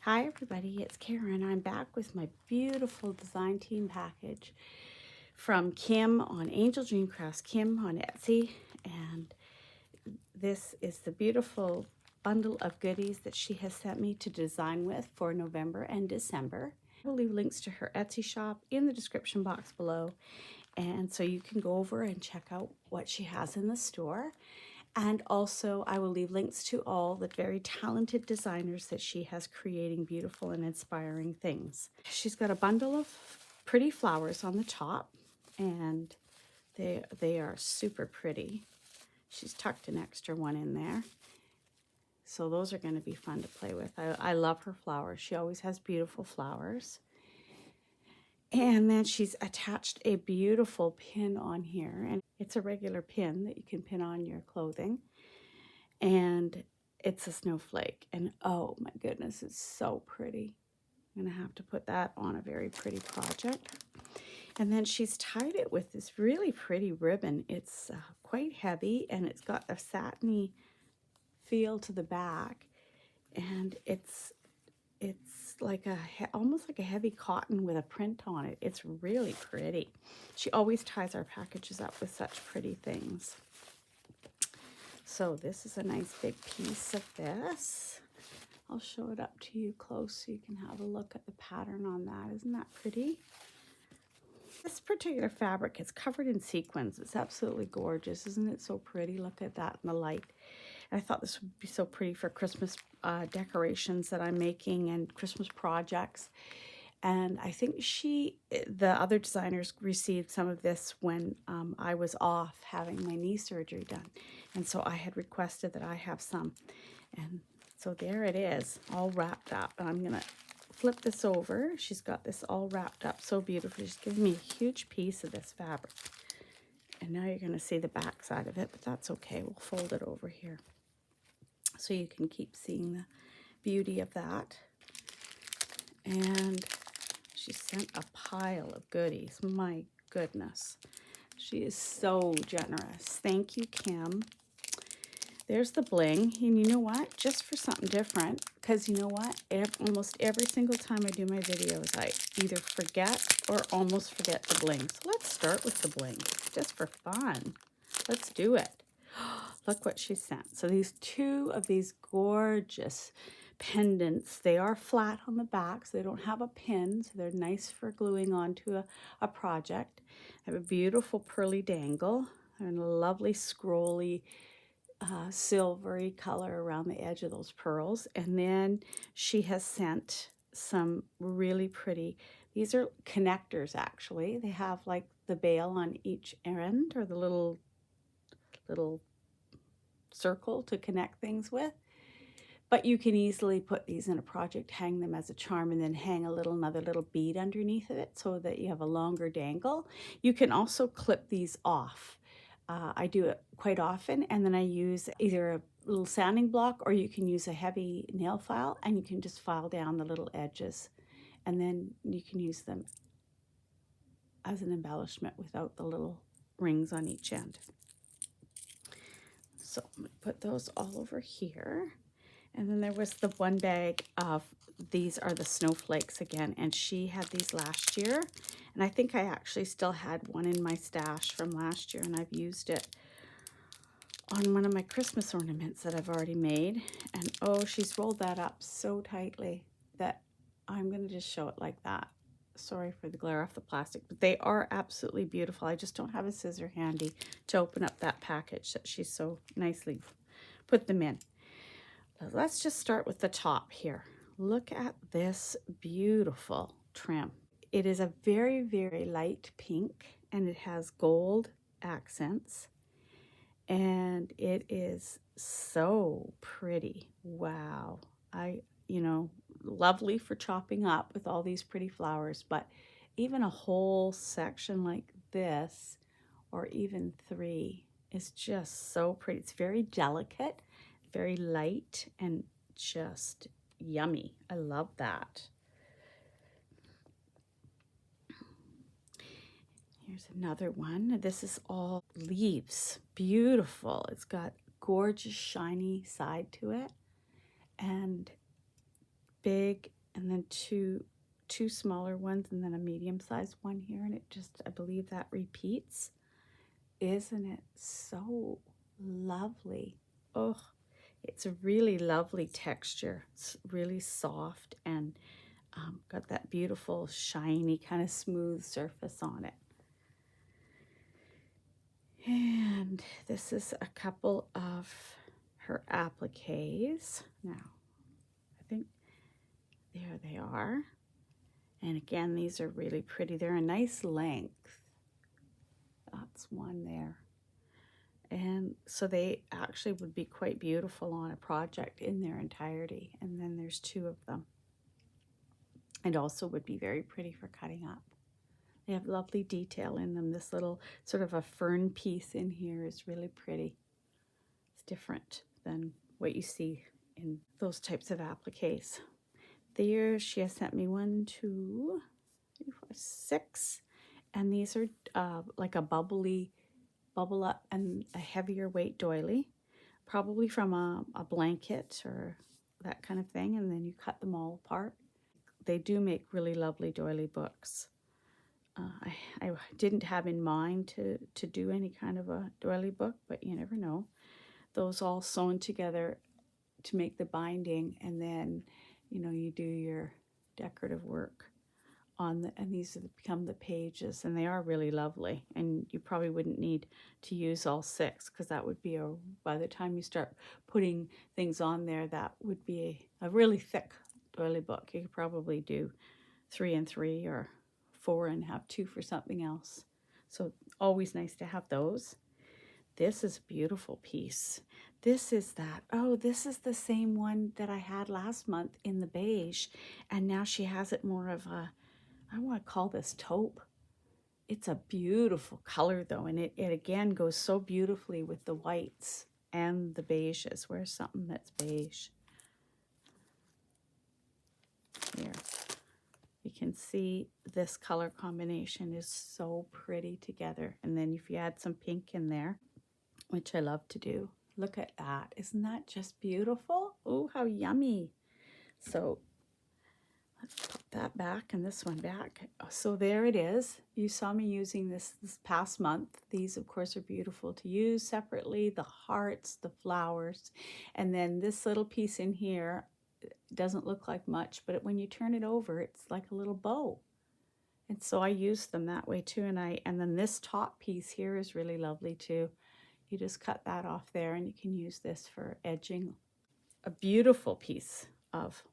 Hi everybody, it's Karen. I'm back with my beautiful design team package from Kim on AngeldreamCraftsKim on Etsy. And this is the beautiful bundle of goodies that she has sent me to design with for November and December. I will leave links to her Etsy shop in the description box below. And so you can go over and check out what she has in the store. And also I will leave links to all the very talented designers that she has creating beautiful and inspiring things. She's got a bundle of pretty flowers on the top, and they are super pretty. She's tucked an extra one in there. So those are going to be fun to play with. I love her flowers. She always has beautiful flowers. And then she's attached a beautiful pin on here, and it's a regular pin that you can pin on your clothing. And it's a snowflake, and oh my goodness, it's so pretty. I'm gonna have to put that on a very pretty project. And then she's tied it with this really pretty ribbon. It's quite heavy, and it's got a satiny feel to the back, and it's like almost like a heavy cotton with a print on it. It's really pretty. She always ties our packages up with such pretty things. So this is a nice big piece of this. I'll show it up to you close so you can have a look at the pattern on that. Isn't that pretty? This particular fabric is covered in sequins. It's absolutely gorgeous. Isn't it so pretty? Look at that in the light. And I thought this would be so pretty for Christmas decorations that I'm making and Christmas projects. And I think the other designers received some of this when I was off having my knee surgery done. And so I had requested that I have some. And so there it is, all wrapped up. And I'm gonna flip this over. She's got this all wrapped up so beautifully. She's given me a huge piece of this fabric. And now you're gonna see the back side of it, but that's okay. We'll fold it over here so you can keep seeing the beauty of that. And she sent a pile of goodies. My goodness. She is so generous. Thank you, Kim. There's the bling. And you know what? Just for something different, because you know what? Almost every single time I do my videos, I either forget or almost forget the bling. So let's start with the bling, just for fun. Let's do it. Look what she sent. So these two of these gorgeous pendants. They are flat on the back, so they don't have a pin, so they're nice for gluing onto a project. I have a beautiful pearly dangle and a lovely scrolly silvery color around the edge of those pearls. And then she has sent some really pretty, these are connectors actually. They have like the bail on each end, or the little circle to connect things with. But you can easily put these in a project, hang them as a charm, and then hang another little bead underneath of it so that you have a longer dangle. You can also clip these off. I do it quite often, and then I use either a little sanding block, or you can use a heavy nail file, and you can just file down the little edges, and then you can use them as an embellishment without the little rings on each end. So I'm going to put those all over here. And then there was the one bag of, these are the snowflakes again, and she had these last year. And I think I actually still had one in my stash from last year, and I've used it on one of my Christmas ornaments that I've already made. And oh, she's rolled that up so tightly that I'm going to just show it like that. Sorry for the glare off the plastic, but they are absolutely beautiful. I just don't have a scissor handy to open up that package that she's so nicely put them in. Let's just start with the top here. Look at this beautiful trim. It is a very, very light pink, and it has gold accents, and it is so pretty. Wow. Lovely for chopping up with all these pretty flowers, but even a whole section like this, or even 3, is just so pretty. It's very delicate, very light, and just yummy. I love that. Here's another one. This is all leaves. Beautiful. It's got gorgeous shiny side to it, and big, and then two smaller ones, and then a medium-sized one here, and it just, I believe that repeats. Isn't it so lovely? Oh, it's a really lovely texture. It's really soft and got that beautiful shiny kind of smooth surface on it. And this is a couple of her appliques. Now, I think there they are. And again, these are really pretty. They're a nice length. That's one there. And so they actually would be quite beautiful on a project in their entirety. And then there's two of them. And also would be very pretty for cutting up. They have lovely detail in them. This little sort of a fern piece in here is really pretty. It's different than what you see in those types of appliques. There, she has sent me 1, 2, 3, 4, 6. And these are like a bubble up and a heavier weight doily, probably from a blanket or that kind of thing. And then you cut them all apart. They do make really lovely doily books. I didn't have in mind to do any kind of a doily book, but you never know. Those all sewn together to make the binding, and then, you know, you do your decorative work on the, and these become the pages, and they are really lovely. And you probably wouldn't need to use all 6, because that would be by the time you start putting things on there, that would be a really thick doily book. You could probably do 3 and 3 or 4 and have 2 for something else. So always nice to have those. This is a beautiful piece. This is that. Oh, this is the same one that I had last month in the beige. And now she has it more of a, I want to call this taupe. It's a beautiful color though. And it again goes so beautifully with the whites and the beiges. Where's something that's beige? Here. You can see this color combination is so pretty together. And then if you add some pink in there, which I love to do. Look at that. Isn't that just beautiful? Oh, how yummy. So let's put that back and this one back. So there it is. You saw me using this past month. These, of course, are beautiful to use separately. The hearts, the flowers, and then this little piece in here doesn't look like much, but when you turn it over, it's like a little bow. And so I use them that way too. And then this top piece here is really lovely too. You just cut that off there, and you can use this for edging. A beautiful piece of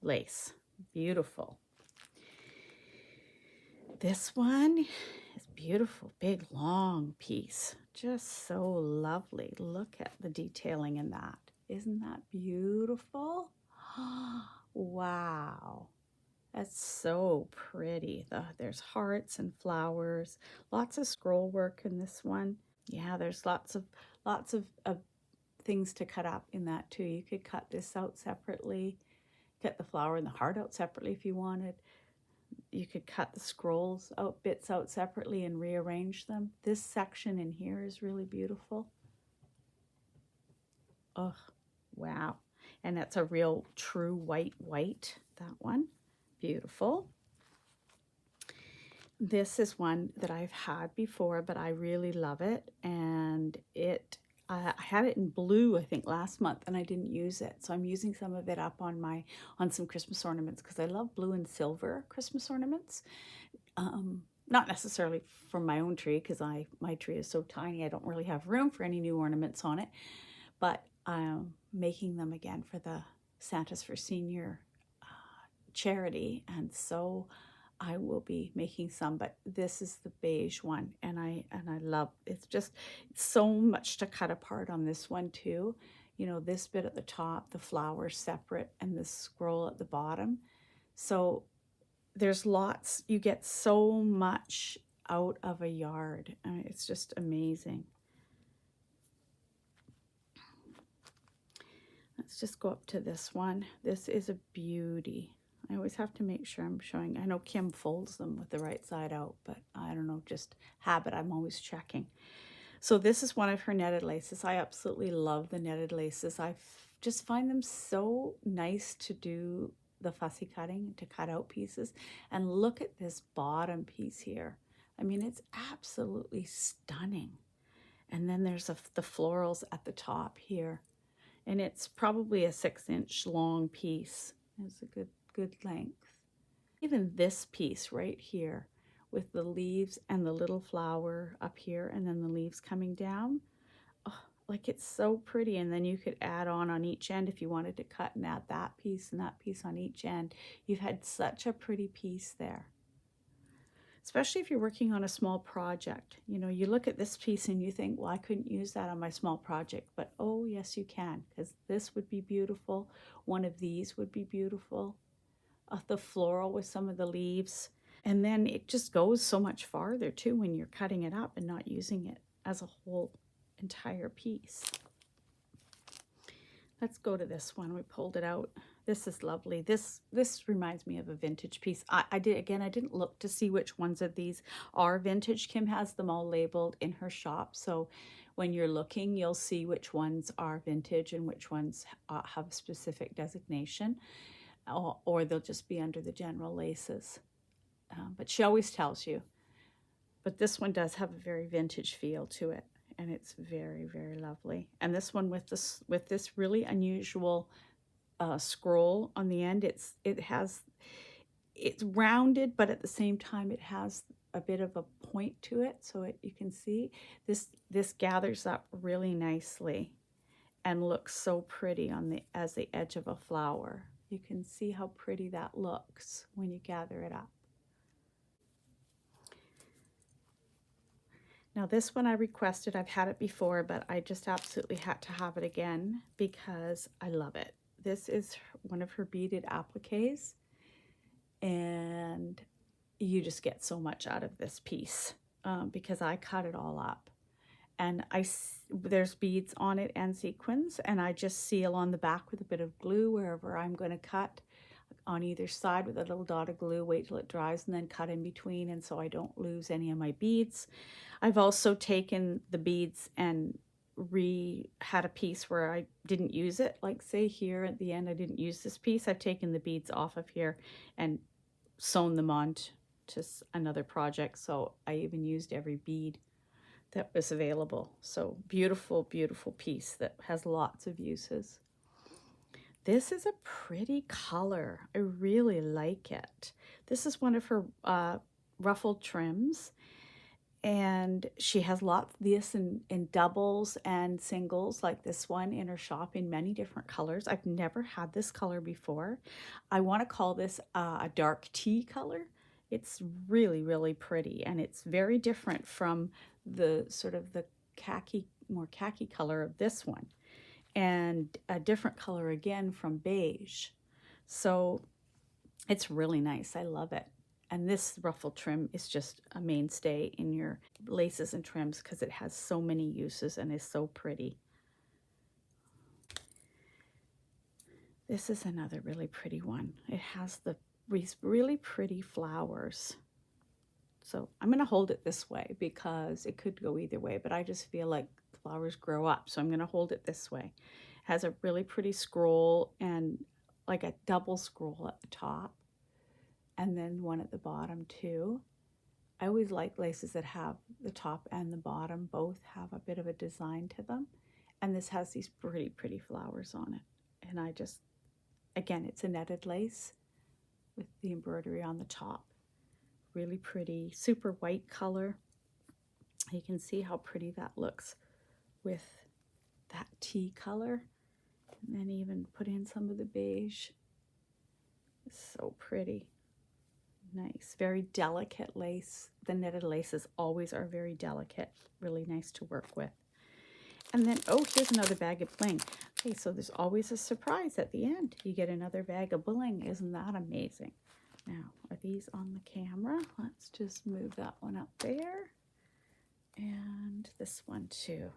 lace. Beautiful. This one is beautiful, big, long piece. Just so lovely. Look at the detailing in that. Isn't that beautiful? Wow. That's so pretty. There's hearts and flowers. Lots of scroll work in this one. Yeah, there's lots of things to cut up in that too. You could cut this out separately, cut the flower and the heart out separately if you wanted. You could cut the scrolls out, bits out separately, and rearrange them. This section in here is really beautiful. Oh, wow. And that's a real true white, that one. Beautiful. This is one that I've had before, but I really love it. And I had it in blue, I think, last month, and I didn't use it. So I'm using some of it up on some Christmas ornaments, because I love blue and silver Christmas ornaments. Not necessarily for my own tree, because my tree is so tiny, I don't really have room for any new ornaments on it. But I'm making them again for the Santa's for Senior charity, and so I will be making some, but this is the beige one, and I love it's so much to cut apart on this one too. You know, this bit at the top, the flowers separate, and this scroll at the bottom. So there's lots, you get so much out of a yard. I mean, it's just amazing. Let's just go up to this one. This is a beauty. I always have to make sure I'm showing. I know Kim folds them with the right side out, but I don't know, just habit. I'm always checking. So this is one of her netted laces. I absolutely love the netted laces. I just find them so nice to do the fussy cutting to cut out pieces. And look at this bottom piece here. I mean, it's absolutely stunning. And then there's the florals at the top here. And it's probably a 6-inch long piece. It's a good length. Even this piece right here with the leaves and the little flower up here and then the leaves coming down. Oh, like it's so pretty. And then you could add on each end if you wanted to cut and add that piece and that piece on each end. You've had such a pretty piece there. Especially if you're working on a small project. You know, you look at this piece and you think, well, I couldn't use that on my small project. But oh, yes, you can, because this would be beautiful. One of these would be beautiful. The floral with some of the leaves. And then it just goes so much farther, too, when you're cutting it up and not using it as a whole entire piece. Let's go to this one. We pulled it out. This is lovely. This reminds me of a vintage piece. I didn't look to see which ones of these are vintage. Kim has them all labeled in her shop. So when you're looking, you'll see which ones are vintage and which ones have a specific designation, or they'll just be under the general laces. But she always tells you. But this one does have a very vintage feel to it. And it's very, very lovely. And this one with this really unusual scroll on the end, it's rounded, but at the same time it has a bit of a point to it. So you can see this gathers up really nicely and looks so pretty as the edge of a flower. You can see how pretty that looks when you gather it up. Now this one I requested. I've had it before, but I just absolutely had to have it again because I love it. This is one of her beaded appliques, and you just get so much out of this piece because I cut it all up. And there's beads on it and sequins, and I just seal on the back with a bit of glue wherever I'm going to cut on either side with a little dot of glue, wait till it dries, and then cut in between, and so I don't lose any of my beads. I've also taken the beads and had a piece where I didn't use it, like say here at the end I didn't use this piece. I've taken the beads off of here and sewn them on to another project, so I even used every bead that was available. So beautiful, beautiful piece that has lots of uses. This is a pretty color. I really like it. This is one of her ruffle trims, and she has lots of this in doubles and singles like this one in her shop in many different colors. I've never had this color before. I want to call this a dark tea color. It's really, really pretty, and it's very different from the sort of the more khaki color of this one, and a different color again from beige. So it's really nice. I love it. And this ruffle trim is just a mainstay in your laces and trims because it has so many uses and is so pretty. This is another really pretty one. It has these really pretty flowers. So I'm going to hold it this way because it could go either way, but I just feel like flowers grow up, so I'm going to hold it this way. It has a really pretty scroll and like a double scroll at the top, and then one at the bottom too. I always like laces that have the top and the bottom both have a bit of a design to them, and this has these pretty, pretty flowers on it. And I just, again, it's a netted lace with the embroidery on the top. Really pretty, super white color. You can see how pretty that looks with that tea color, and then even put in some of the beige. It's so pretty. Nice, very delicate lace. The netted laces always are very delicate, really nice to work with. And then, oh, here's another bag of bling. Okay, so there's always a surprise at the end. You get another bag of bling. Isn't that amazing? Now, are these on the camera? Let's just move that one up there. And this one too.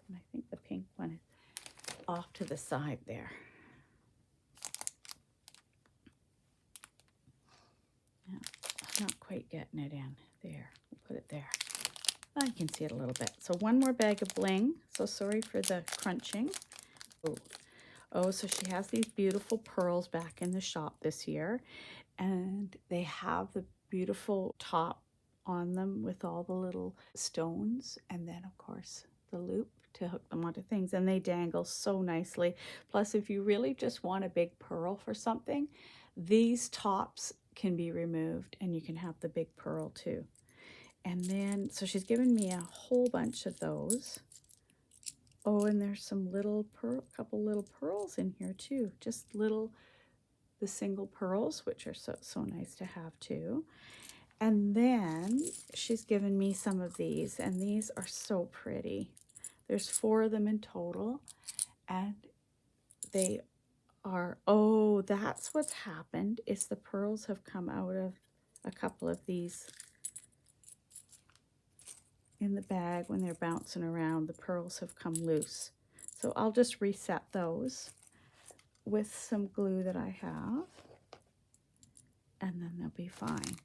And I think the pink one is off to the side there. Yeah, I'm not quite getting it in. There, we'll put it there. I can see it a little bit. So one more bag of bling. So sorry for the crunching. Oh, Oh, so she has these beautiful pearls back in the shop this year, and they have the beautiful top on them with all the little stones, and then of course the loop to hook them onto things, and they dangle so nicely. Plus, if you really just want a big pearl for something, these tops can be removed and you can have the big pearl too. And then, so she's given me a whole bunch of those. Oh, and there's some little couple little pearls in here too. Just little, the single pearls, which are so nice to have too. And then she's given me some of these, and these are so pretty. There's 4 of them in total, and they are, oh, that's what's happened, is the pearls have come out of a couple of these in the bag. When they're bouncing around, the pearls have come loose. So I'll just reset those with some glue that I have, and then they'll be fine.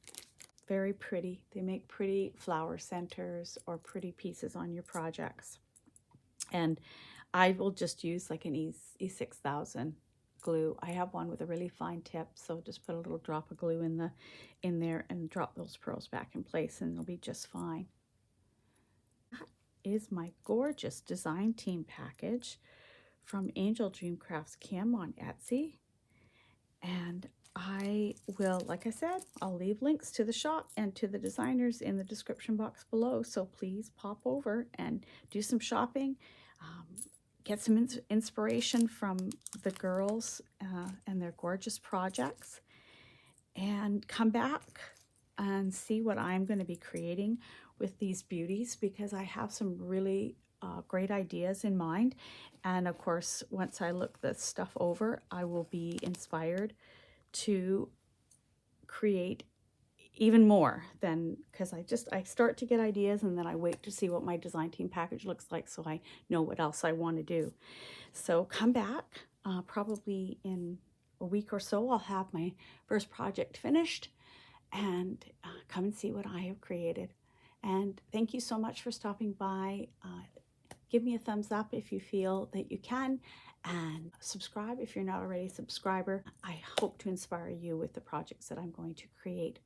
Very pretty. They make pretty flower centers or pretty pieces on your projects. And I will just use like an E6000 glue. I have one with a really fine tip, so just put a little drop of glue in there and drop those pearls back in place, and they'll be just fine. That is my gorgeous design team package from AngeldreamCraftsKim on Etsy. And I will, like I said, I'll leave links to the shop and to the designers in the description box below. So please pop over and do some shopping. Get some inspiration from the girls and their gorgeous projects. And come back and see what I'm going to be creating with these beauties, because I have some really great ideas in mind. And of course, once I look this stuff over, I will be inspired to create even more than, because I start to get ideas and then I wait to see what my design team package looks like so I know what else I want to do. So come back, probably in a week or so I'll have my first project finished, and come and see what I have created. And thank you so much for stopping by. Give me a thumbs up if you feel that you can, and subscribe if you're not already a subscriber. I hope to inspire you with the projects that I'm going to create,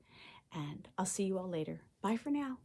and I'll see you all later. Bye for now.